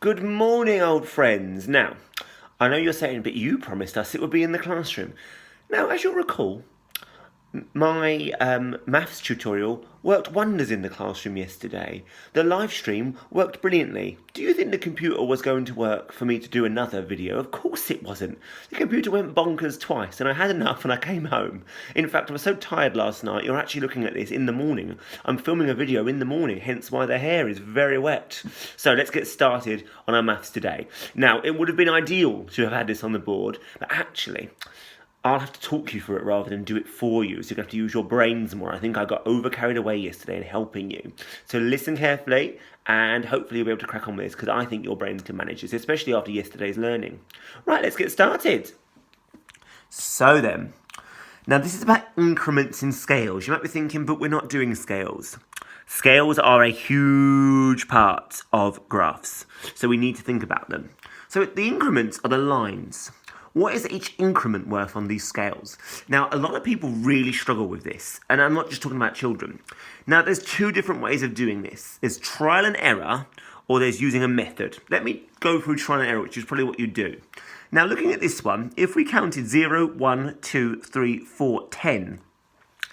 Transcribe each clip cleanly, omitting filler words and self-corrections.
Good morning, old friends. Now, I know you're saying, but you promised us it would be in the classroom. Now, as you'll recall, my maths tutorial worked wonders in the classroom yesterday. The live stream worked brilliantly. Do you think the computer was going to work for me to do another video? Of course it wasn't. The computer went bonkers twice and I had enough and I came home. In fact, I was so tired last night, you're actually looking at this in the morning. I'm filming a video in the morning, hence why the hair is very wet. So let's get started on our maths today. Now, it would have been ideal to have had this on the board, but actually, I'll have to talk you through it rather than do it for you, so you're going to have to use your brains more. I think I got over carried away yesterday in helping you. So listen carefully, and hopefully you'll be able to crack on with this, because I think your brains can manage this, especially after yesterday's learning. Right, let's get started. So then, now this is about increments in scales. You might be thinking, but we're not doing scales. Scales are a huge part of graphs, so we need to think about them. So the increments are the lines. What is each increment worth on these scales? Now, a lot of people really struggle with this, and I'm not just talking about children. Now, there's two different ways of doing this. There's trial and error, or there's using a method. Let me go through trial and error, which is probably what you do. Now, looking at this one, if we counted 0, 1, 2, 3, 4, 10,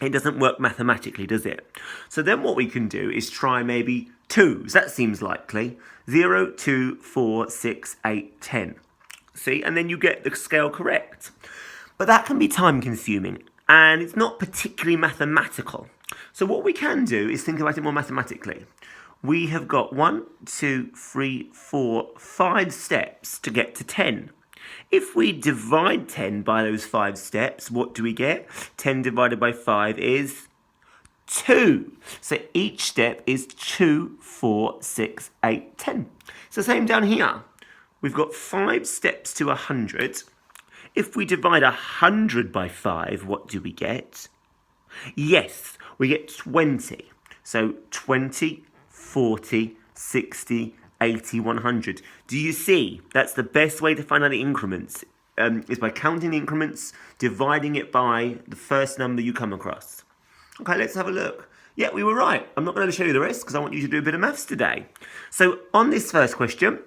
it doesn't work mathematically, does it? So then what we can do is try maybe 2s. That seems likely. 0, 2, 4, 6, 8, 10. See, and then you get the scale correct. But that can be time consuming and it's not particularly mathematical. So what we can do is think about it more mathematically. We have got 1, 2, 3, 4, 5 steps to get to 10. If we divide 10 by those 5 steps, what do we get? 10 divided by 5 is 2. So each step is 2, 4, 6, 8, 10. It's the same down here. We've got 5 steps to 100. If we divide 100 by 5, what do we get? Yes, we get 20. So 20, 40, 60, 80, 100. Do you see? That's the best way to find out the increments, is by counting the increments, dividing it by the first number you come across. Okay, let's have a look. Yeah, we were right. I'm not going to show you the rest because I want you to do a bit of maths today. So on this first question,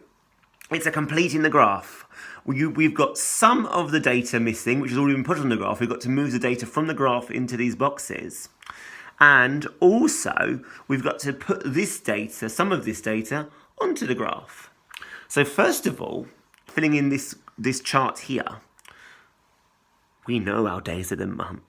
it's a completing the graph. We've got some of the data missing, which has already been put on the graph. We've got to move the data from the graph into these boxes. And also, we've got to put this data, some of this data, onto the graph. So first of all, filling in this chart here, we know our days of the month.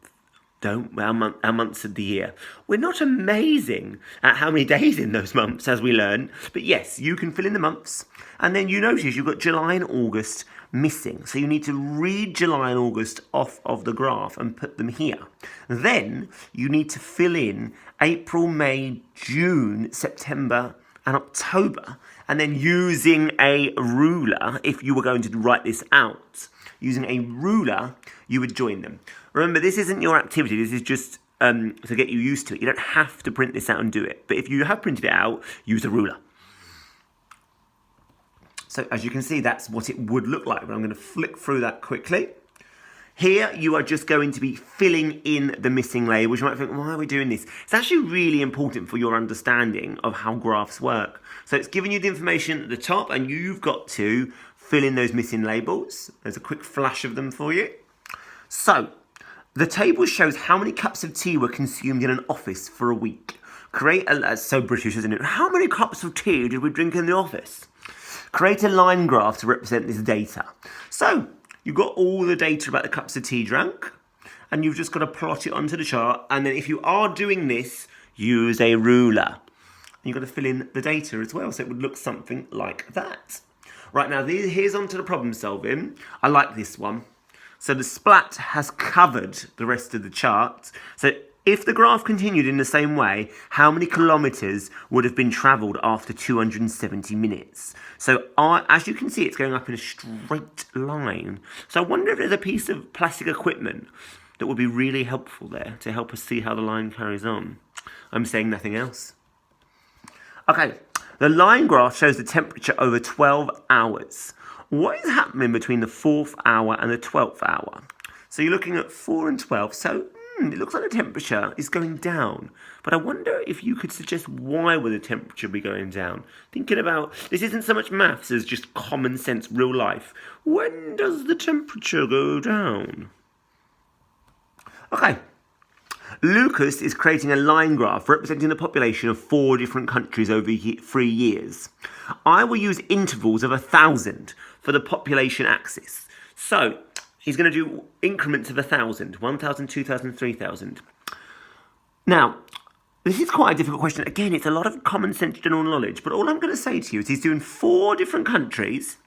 Our months of the year. We're not amazing at how many days in those months, as we learn, but yes, you can fill in the months, and then you notice you've got July and August missing, so you need to read July and August off of the graph and put them here. Then you need to fill in April, May, June, September, and October, and then using a ruler, if you were going to write this out, using a ruler, you would join them. Remember, this isn't your activity, this is just to get you used to it. You don't have to print this out and do it. But if you have printed it out, use a ruler. So as you can see, that's what it would look like. But I'm going to flick through that quickly. Here, you are just going to be filling in the missing labels. You might think, why are we doing this? It's actually really important for your understanding of how graphs work. So it's giving you the information at the top, and you've got to fill in those missing labels. There's a quick flash of them for you. So, the table shows how many cups of tea were consumed in an office for a week. That's so British, isn't it? How many cups of tea did we drink in the office? Create a line graph to represent this data. So, you've got all the data about the cups of tea drank, and you've just got to plot it onto the chart. And then if you are doing this, use a ruler. And you've got to fill in the data as well, so it would look something like that. Right, now here's onto the problem solving. I like this one. So the splat has covered the rest of the chart. So if the graph continued in the same way, how many kilometres would have been travelled after 270 minutes? So as you can see, it's going up in a straight line. So I wonder if there's a piece of plastic equipment that would be really helpful there to help us see how the line carries on. I'm saying nothing else. Okay, the line graph shows the temperature over 12 hours. What is happening between the 4th hour and the 12th hour? So you're looking at 4 and 12. So it looks like the temperature is going down. But I wonder if you could suggest why would the temperature be going down? Thinking about, this isn't so much maths as just common sense, real life. When does the temperature go down? Okay. Lucas is creating a line graph representing the population of 4 different countries over 3 years. I will use intervals of 1,000 for the population axis. So, he's going to do increments of 1,000, 1,000, 2,000, 3,000. Now, this is quite a difficult question. Again, it's a lot of common sense general knowledge, but all I'm going to say to you is he's doing 4 different countries.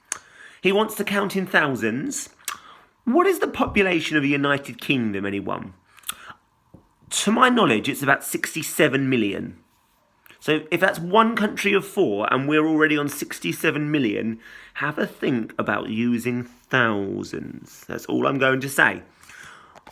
He wants to count in thousands. What is the population of the United Kingdom, anyone? To my knowledge, it's about 67 million. So if that's one country of 4 and we're already on 67 million, have a think about using thousands. That's all I'm going to say.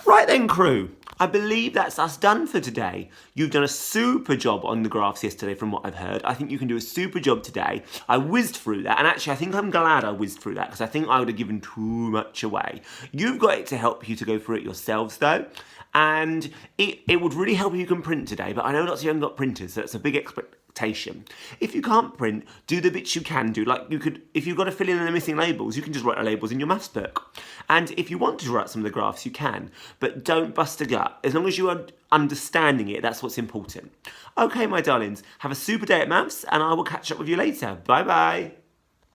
Right then, crew. I believe that's us done for today. You've done a super job on the graphs yesterday from what I've heard. I think you can do a super job today. I whizzed through that, and actually I think I'm glad I whizzed through that because I think I would have given too much away. You've got it to help you to go through it yourselves though, and it would really help if you can print today, but I know lots of you haven't got printers, so it's a big expectation. If you can't print, do the bits you can do. Like you could, if you've got to fill in the missing labels, you can just write the labels in your maths book. And if you want to write some of the graphs, you can, but don't bust a gut. As long as you are understanding it, that's what's important. Okay, my darlings, have a super day at maths, and I will catch up with you later. Bye bye.